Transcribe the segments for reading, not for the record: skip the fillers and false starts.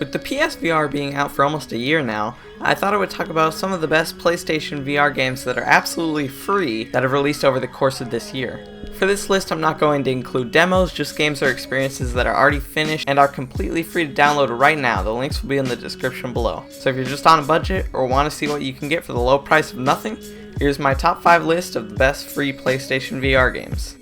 With the PSVR being out for almost a year now, I thought I would talk about some of the best PlayStation VR games that are absolutely free that have released over the course of this year. For this list, I'm not going to include demos, just games or experiences that are already finished and are completely free to download right now. The links will be in the description below. So if you're just on a budget or want to see what you can get for the low price of nothing, here's my top 5 list of the best free PlayStation VR games.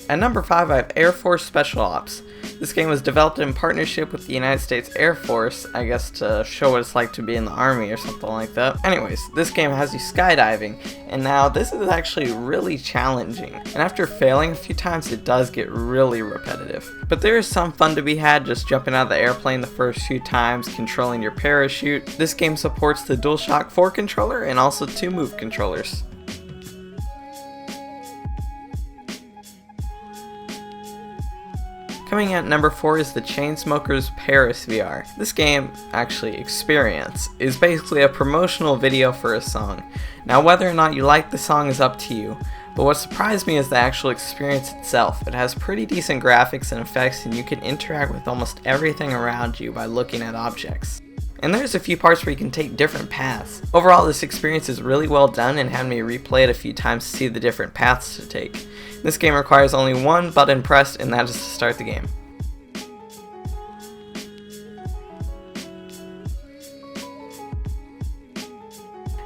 At number 5, I have Air Force Special Ops. This game was developed in partnership with the United States Air Force, I guess to show what it's like to be in the Army or something like that. Anyways, this game has you skydiving, and now this is actually really challenging. And after failing a few times, it does get really repetitive. But there is some fun to be had just jumping out of the airplane the first few times, controlling your parachute. This game supports the DualShock 4 controller and also 2 Move controllers. Coming at number 4 is the Chainsmokers PARIS.VR. This game, actually Experience, is basically a promotional video for a song. Now whether or not you like the song is up to you, but what surprised me is the actual experience itself. It has pretty decent graphics and effects, and you can interact with almost everything around you by looking at objects. And there's a few parts where you can take different paths. Overall, this experience is really well done and had me replay it a few times to see the different paths to take. This game requires only one button pressed, and that is to start the game.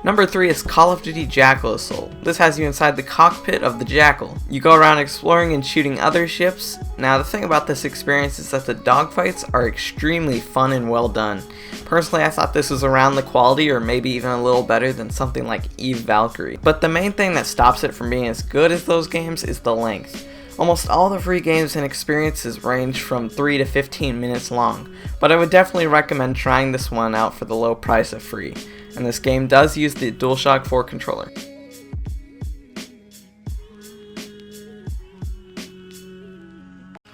Number 3 is Call of Duty Jackal Assault. This has you inside the cockpit of the Jackal. You go around exploring and shooting other ships. Now the thing about this experience is that the dogfights are extremely fun and well done. Personally, I thought this was around the quality or maybe even a little better than something like Eve Valkyrie. But the main thing that stops it from being as good as those games is the length. Almost all the free games and experiences range from 3 to 15 minutes long, but I would definitely recommend trying this one out for the low price of free. And this game does use the DualShock 4 controller.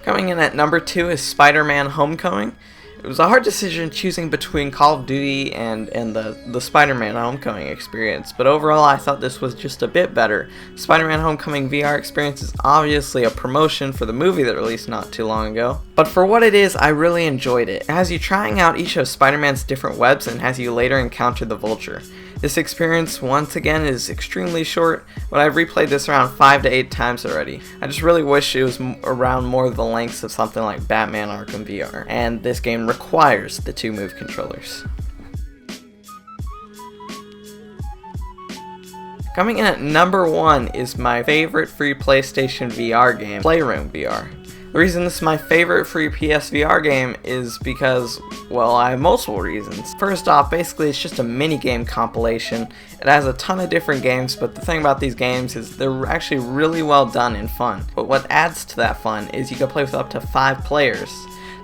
Coming in at number 2 is Spider-Man Homecoming. It was a hard decision choosing between Call of Duty and the Spider-Man Homecoming experience, but overall I thought this was just a bit better. Spider-Man Homecoming VR experience is obviously a promotion for the movie that released not too long ago, but for what it is, I really enjoyed it. It has you trying out each of Spider-Man's different webs and has you later encounter the Vulture. This experience, once again, is extremely short, but I've replayed this around 5 to 8 times already. I just really wish it was around more of the lengths of something like Batman Arkham VR, and this game requires the 2 Move controllers. Coming in at number 1 is my favorite free PlayStation VR game, Playroom VR. The reason this is my favorite free PSVR game is because, well, I have multiple reasons. First off, basically it's just a mini-game compilation. It has a ton of different games, but the thing about these games is they're actually really well done and fun. But what adds to that fun is you can play with up to 5 players.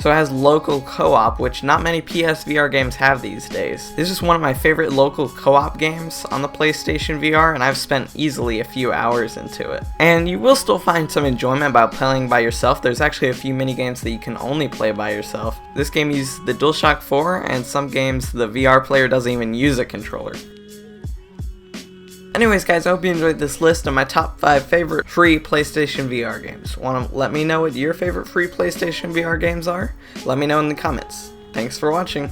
So it has local co-op, which not many PSVR games have these days. This is one of my favorite local co-op games on the PlayStation VR, and I've spent easily a few hours into it. And you will still find some enjoyment by playing by yourself. There's actually a few mini games that you can only play by yourself. This game uses the DualShock 4, and some games the VR player doesn't even use a controller. Anyways guys, I hope you enjoyed this list of my top 5 favorite free PlayStation VR games. Want to let me know what your favorite free PlayStation VR games are? Let me know in the comments. Thanks for watching.